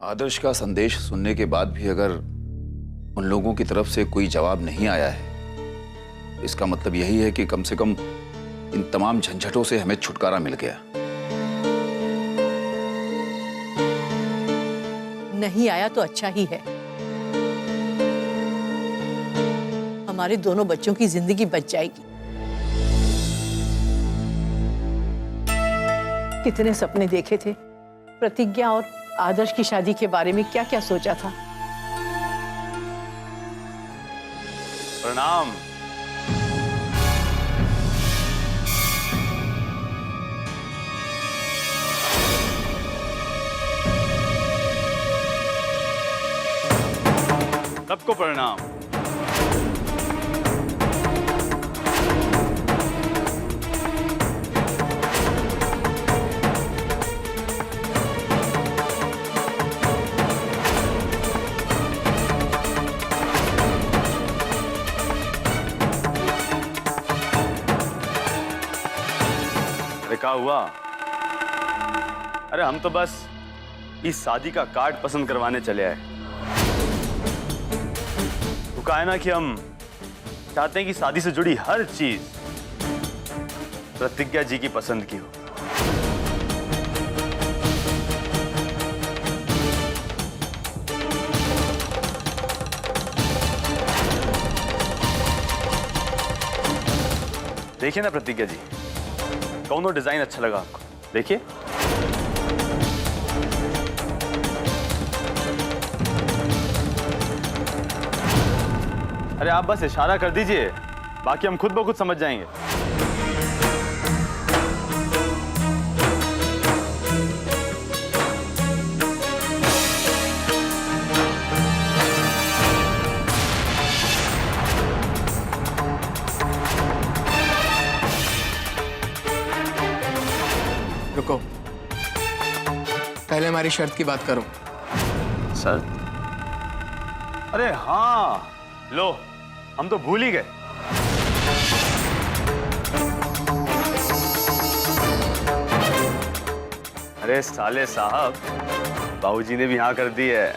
आदर्श का संदेश सुनने के बाद भी अगर उन लोगों की तरफ से कोई जवाब नहीं आया है, इसका मतलब यही है कि कम से कम इन तमाम झंझटों से हमें छुटकारा मिल गया। नहीं आया तो अच्छा ही है, हमारे दोनों बच्चों की जिंदगी बच जाएगी। कितने सपने देखे थे, प्रतिज्ञा और आदर्श की शादी के बारे में क्या क्या सोचा था। प्रणाम। सबको प्रणाम। क्या हुआ? अरे हम तो बस इस शादी का कार्ड पसंद करवाने चले आए। तो कहा है ना कि हम चाहते हैं कि शादी से जुड़ी हर चीज प्रतिज्ञा जी की पसंद की हो। देखिए ना प्रतिज्ञा जी, कौन सा डिजाइन अच्छा लगा आपको? देखिए। अरे आप बस इशारा कर दीजिए, बाकी हम खुद ब खुद समझ जाएंगे। रुको, पहले हमारी शर्त की बात करो। शर्त? अरे हाँ, लो हम तो भूल ही गए। अरे साले साहब, बाबूजी ने भी हाँ कर दी है।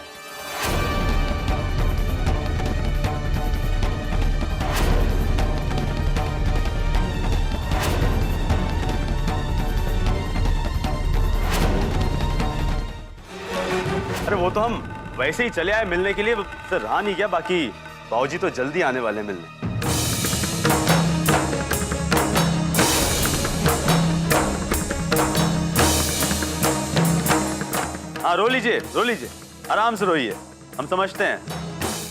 अरे वो तो हम वैसे ही चले आए मिलने के लिए, तो रहा नहीं गया। बाकी बाबूजी तो जल्दी आने वाले मिलने। हाँ रो लीजिए, आराम से रोइए, हम समझते हैं।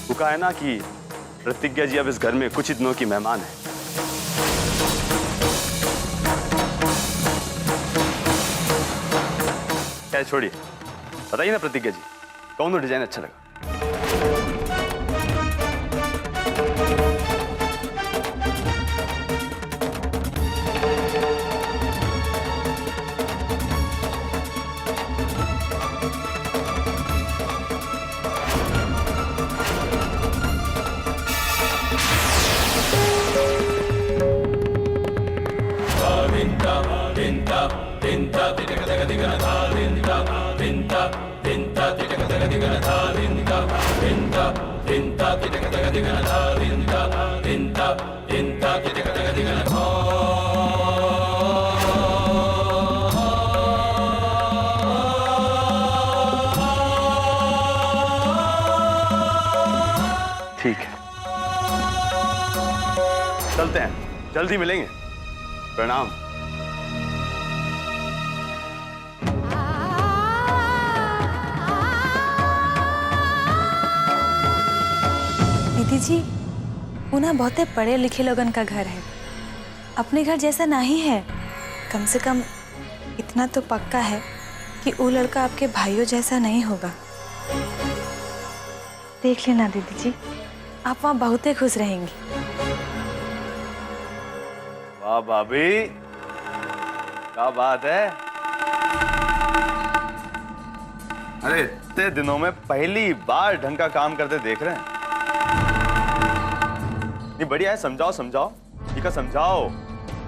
वो कहा है ना कि प्रतिज्ञा जी अब इस घर में कुछ ही दिनों की मेहमान है। क्या छोड़िए, बताइए ना प्रतिज्ञा जी, कौन सा डिजाइन अच्छा लगा? ठीक है, चलते हैं, जल्दी मिलेंगे। प्रणाम। दीदी जी, पूना बहुते पढ़े लिखे लोगन का घर है, अपने घर जैसा नहीं है। कम से कम इतना तो पक्का है कि वो लड़का आपके भाइयों जैसा नहीं होगा। देख लेना दीदी जी, आप वहाँ बहुते खुश रहेंगी। वाह भाभी, क्या बात है। अरे इतने दिनों में पहली बार ढंग का काम करते देख रहे हैं। नहीं बढ़िया है, समझाओ समझाओ, ठीक है समझाओ,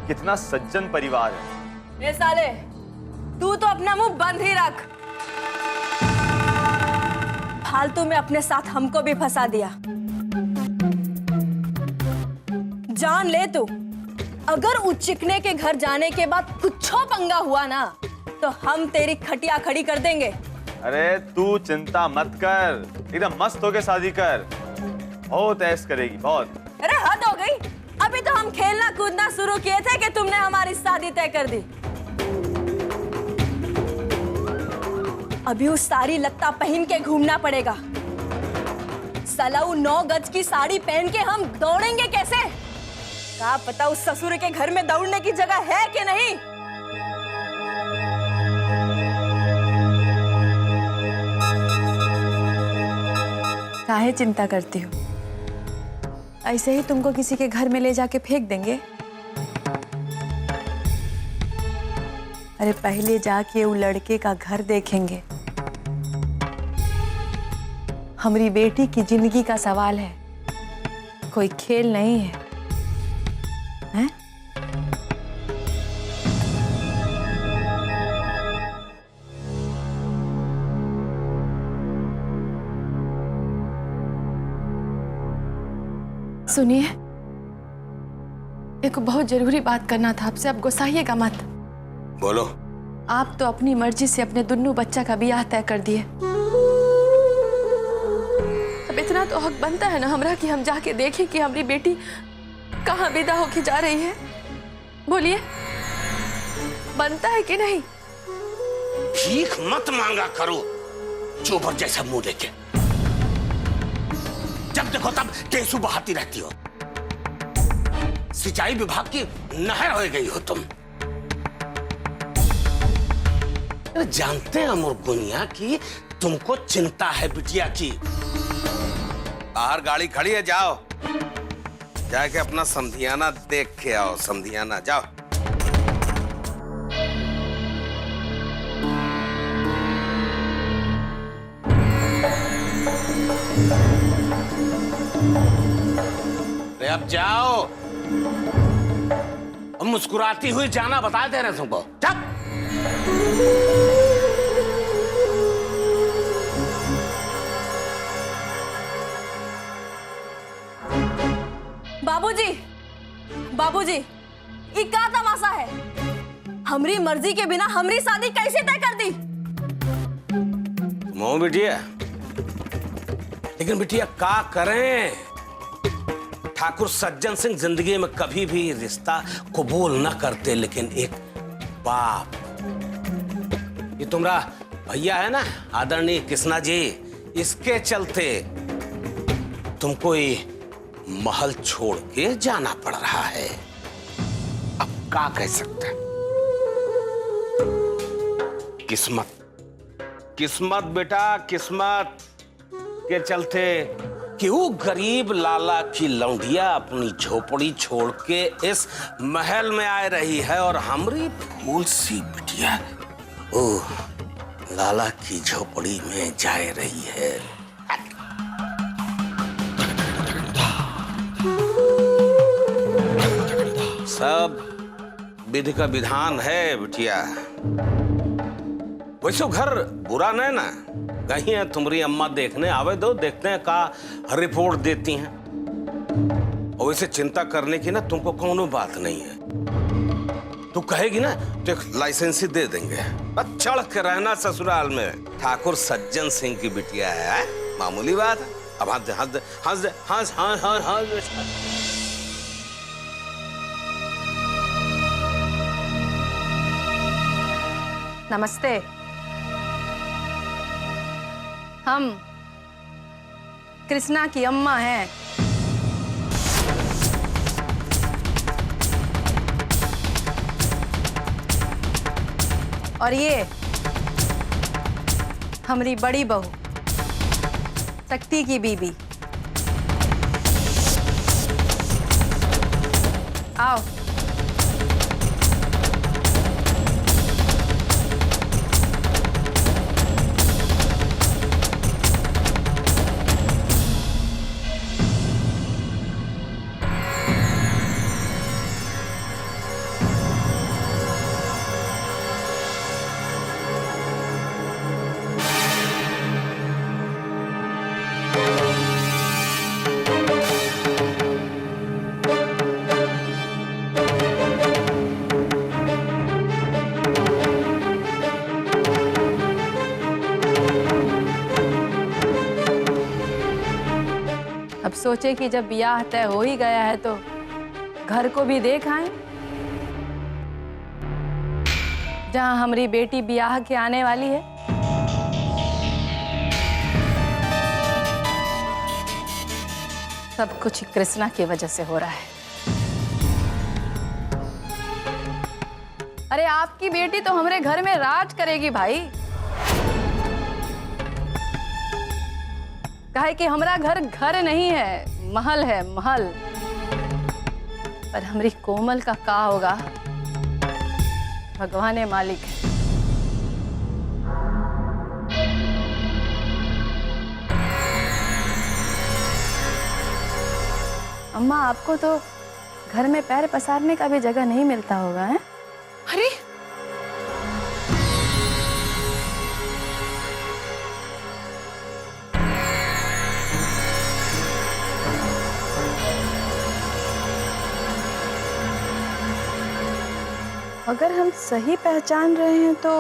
कितना सज्जन परिवार है। ए साले, तू तो अपना मुंह बंद ही रख। फालतू में अपने साथ हमको भी फंसा दिया। जान ले तू, अगर उस चिकने के घर जाने के बाद कुछ पंगा हुआ ना तो हम तेरी खटिया खड़ी कर देंगे। अरे तू चिंता मत कर, एकदम मस्त होके शादी कर, बहुत ऐश करेगी बहुत। अरे हद हो गई, अभी तो हम खेलना कूदना शुरू किए थे कि तुमने हमारी शादी तय कर दी। अभी उस सारी लत्ता पहन के घूमना पड़ेगा। साला वो 9 गज की साड़ी पहन के हम दौड़ेंगे कैसे? क्या पता उस ससुर के घर में दौड़ने की जगह है कि नहीं। काहे चिंता करती हो? ऐसे ही तुमको किसी के घर में ले जाके फेंक देंगे? अरे पहले जाके वो लड़के का घर देखेंगे। हमारी बेटी की जिंदगी का सवाल है, कोई खेल नहीं है, हैं? सुनिए, एक बहुत जरूरी बात करना था आपसे, आप गुस्साइएगा मत। बोलो। आप तो अपनी मर्जी से अपने दुन्नू बच्चा का ब्याह तय कर दिए। अब इतना तो हक बनता है ना हमरा कि हम जाके देखें कि हमारी बेटी कहाँ विदा होके जा रही है। बोलिए, बनता है कि नहीं? भीख मत मांगा करो चोबर जैसा मुंह लेके। जब देखो तब टेसू बहाती रहती हो। सिंचाई विभाग की नहर हो गई हो तुम। जानते हैं अमर गुनिया की तुमको चिंता है बिटिया की। बाहर गाड़ी खड़ी है, जाओ जाके अपना समधियाना देख के आओ। समधियाना जाओ। अब जाओ। अब मुस्कुराती हुई जाना बता दे रहे तुमको। चुप। बाबूजी, बाबूजी, ये क्या तमाशा है? हमरी मर्जी के बिना हमरी शादी कैसे तय कर दी? मोह बिटिया, लेकिन बिटिया क्या करें? ठाकुर सज्जन सिंह जिंदगी में कभी भी रिश्ता कबूल न करते, लेकिन एक बाप, ये तुम्हारा भैया है ना आदरणीय कृष्णा जी, इसके चलते तुमको ये महल छोड़ के जाना पड़ रहा है। अब क्या कह सकते हैं? किस्मत, किस्मत बेटा, किस्मत के चलते कि वो गरीब लाला की लौंडिया अपनी झोपड़ी छोड़ के इस महल में आ रही है और हमारी फूल सी बिटिया ओ लाला की झोपड़ी में जा रही है। सब विधि का विधान है बिटिया। वैसे घर बुरा नहीं ना, कहीं है तुम्हारी अम्मा देखने आवे दो, देखते हैं का रिपोर्ट देती हैं। और वैसे चिंता करने की ना तुमको कोनो बात नहीं है। तू कहेगी ना तो एक लाइसेंस ही दे देंगे। बस चढ़ के रहना ससुराल में। ठाकुर सज्जन सिंह की बिटिया है, मामूली बात है। अब हंस दे, हंस दे, हंस दे, हंस हंस हंस हंस। नमस्ते। हम कृष्णा की अम्मा हैं। और ये हमारी बड़ी बहू शक्ति की बीबी। आओ। अब सोचे कि जब ब्याह तय हो ही गया है तो घर को भी देख आए, जहां हमारी बेटी ब्याह के आने वाली है। सब कुछ कृष्णा की वजह से हो रहा है। अरे आपकी बेटी तो हमारे घर में राज करेगी भाई। कहे कि हमारा घर घर नहीं है, महल है, महल। पर हमारी कोमल का क्या होगा, भगवान है मालिक है। अम्मा, आपको तो घर में पैर पसारने का भी जगह नहीं मिलता होगा, है? अरे अगर हम सही पहचान रहे हैं तो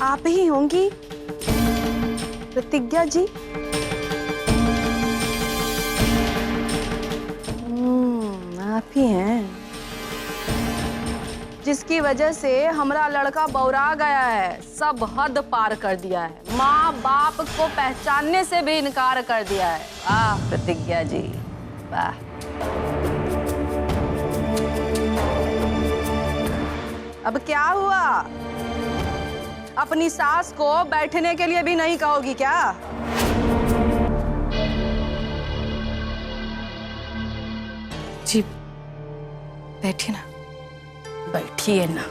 आप ही होंगी प्रतिज्ञा जी। आप ही हैं जिसकी वजह से हमारा लड़का बौरा गया है, सब हद पार कर दिया है, माँ बाप को पहचानने से भी इनकार कर दिया है। वाह प्रतिज्ञा जी, वाह। अब क्या हुआ, अपनी सास को बैठने के लिए भी नहीं कहोगी क्या? जी बैठिए ना। बैठिए ना।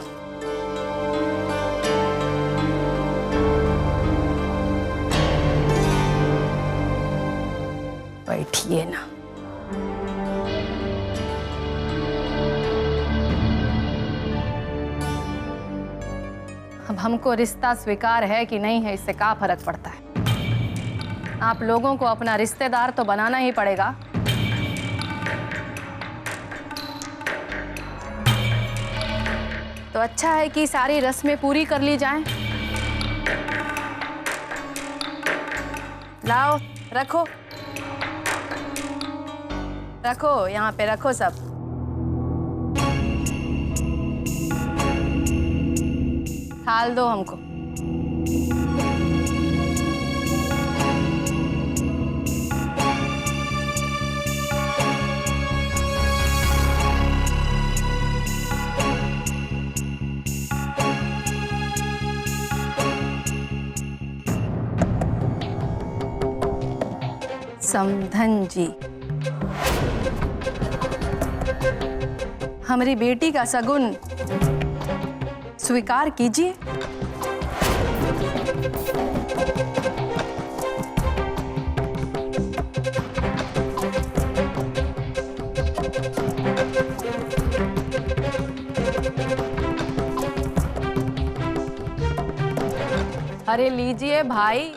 बैठिए ना। अब हमको रिश्ता स्वीकार है कि नहीं है, इससे क्या फर्क पड़ता है? आप लोगों को अपना रिश्तेदार तो बनाना ही पड़ेगा। तो अच्छा है कि सारी रस्में पूरी कर ली जाएं। लाओ, रखो रखो, यहाँ पे रखो सब। थाल दो हमको। समधन जी, हमारी बेटी का सगुन स्वीकार कीजिए। अरे लीजिए भाई।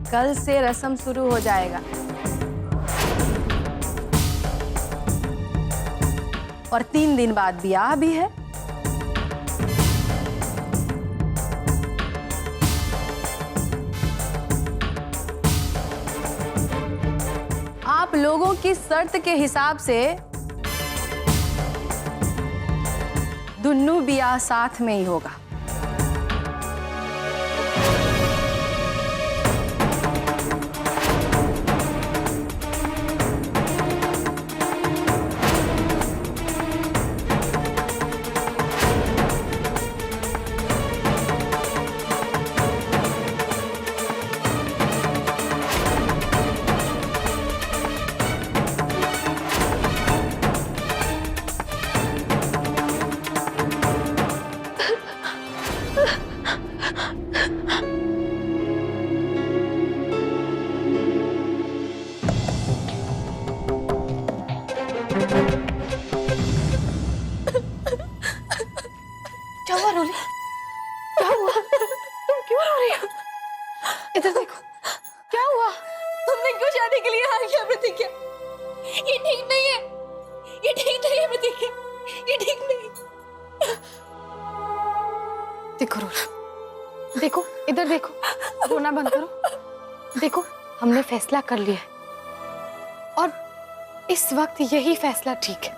कल से रस्म शुरू हो जाएगा और 3 दिन बाद ब्याह भी है। आप लोगों की शर्त के हिसाब से दुन्नू ब्याह साथ में ही होगा। क्या हुआ रोली? क्या हुआ? तुम क्यों रो रही हो? इधर देखो, क्या हुआ? तुमने क्यों शादी के लिए हाँ किया प्रतिज्ञा? ये ठीक नहीं है। ये ठीक नहीं है प्रतिज्ञा, ये ठीक नहीं। देखो रोना, देखो इधर देखो, रोना बंद करो। देखो हमने फैसला कर लिया है और इस वक्त यही फैसला ठीक है।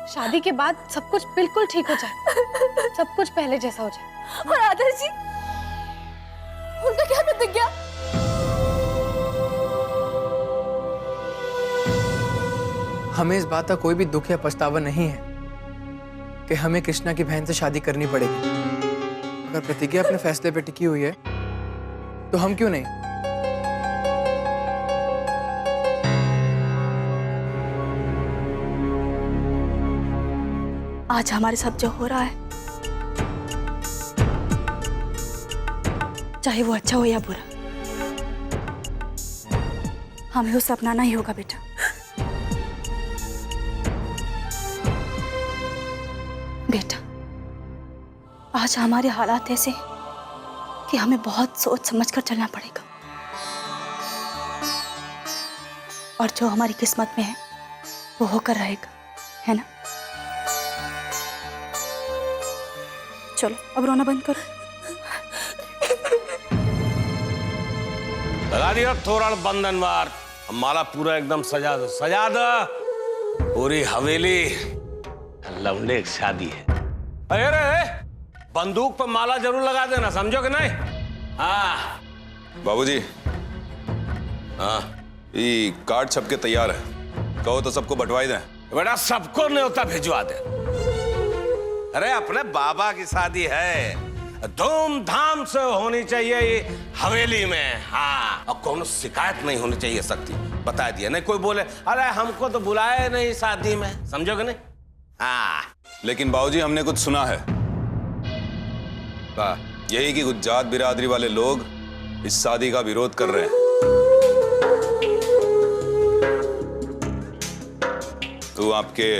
शादी के बाद सब कुछ बिल्कुल ठीक हो जाए, सब कुछ पहले जैसा हो जाए। और आदर्श जी, उनका क्या प्रतिज्ञा? हमें इस बात का कोई भी दुख या पछतावा नहीं है कि हमें कृष्णा की बहन से शादी करनी पड़ेगी। अगर प्रतिज्ञा अपने फैसले पे टिकी हुई है तो हम क्यों नहीं। आज हमारे साथ जो हो रहा है, चाहे वो अच्छा हो या बुरा, हमें उसे अपनाना ही होगा बेटा। बेटा, आज हमारे हालात ऐसे कि हमें बहुत सोच समझ कर चलना पड़ेगा, और जो हमारी किस्मत में है वो होकर रहेगा, है ना? चलो अब रोना बंद करो। लगा दिया तोरण बंधनवार, माला पूरा एकदम सजा दो, सजा दो। पूरी हवेली लौंडे की शादी है। अरे बंदूक पर माला जरूर लगा देना, समझो कि नहीं? हाँ बाबूजी, हाँ, ये कार्ड छप के तैयार है, कहो तो सबको बंटवाई दें। बेटा सबको न्योता भिजवा दे। अरे अपने बाबा की शादी है, धूमधाम से होनी चाहिए ये हवेली में। हाँ, और कोनो शिकायत नहीं होनी चाहिए सकती, बता दिया। नहीं कोई बोले अरे हमको तो बुलाए नहीं शादी में, समझो कि नहीं? हाँ। लेकिन बाबूजी हमने कुछ सुना है, यही कि कुछ जात बिरादरी वाले लोग इस शादी का विरोध कर रहे हैं। तो आपके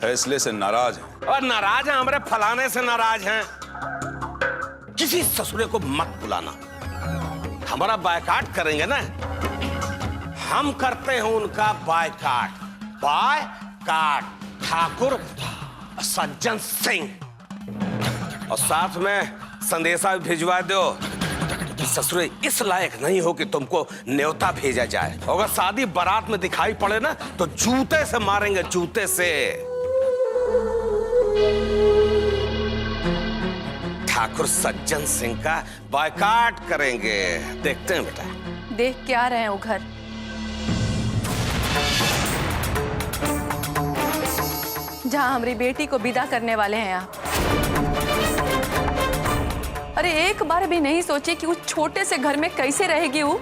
फैसले से नाराज हैं। और नाराज हैं, हमारे फलाने से नाराज हैं। किसी ससुरे को मत बुलाना, हमारा बायकाट करेंगे ना, हम करते हैं उनका बायकाट। बायकाट ठाकुर सज्जन सिंह, और साथ में संदेशा भी भिजवा दो कि ससुरे इस लायक नहीं हो कि तुमको न्योता भेजा जाए। अगर शादी बारात में दिखाई पड़े ना तो जूते से मारेंगे, जूते से। ठाकुर सज्जन सिंह का बायकाट करेंगे, देखते हैं बेटा। देख क्या रहे हैं वो घर? जहां हमारी बेटी को विदा करने वाले हैं आप। अरे एक बार भी नहीं सोचे कि उस छोटे से घर में कैसे रहेगी वो?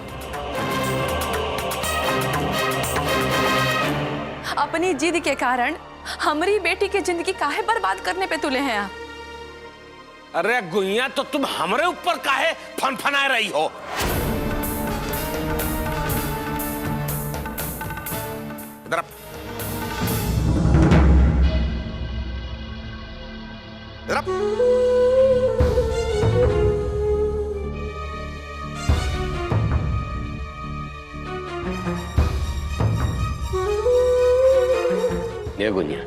अपनी जिद के कारण हमारी बेटी की जिंदगी काहे बर्बाद करने पे तुले हैं आप? अरे गुइया, तो तुम हमारे ऊपर काहे फनफना रही हो? इधर ये गुनिया,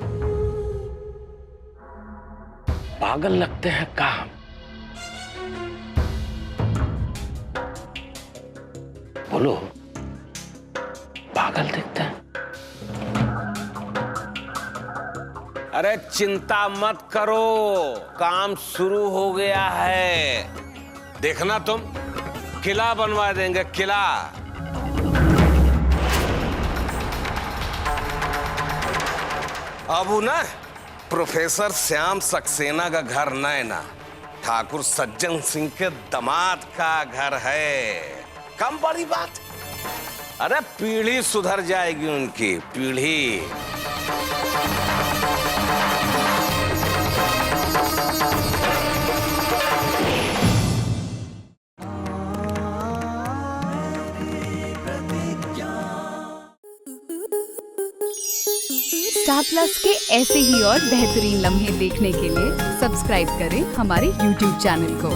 पागल लगते हैं काम। बोलो, पागल दिखते हैं? अरे चिंता मत करो, काम शुरू हो गया है। देखना तुम, किला बनवा देंगे, किला। अब ना प्रोफेसर श्याम सक्सेना का घर नैना, ठाकुर सज्जन सिंह के दामाद का घर है। कम बड़ी बात। अरे पीढ़ी सुधर जाएगी उनकी, पीढ़ी। स्टार प्लस के ऐसे ही और बेहतरीन लम्हे देखने के लिए सब्सक्राइब करें हमारे YouTube चैनल को।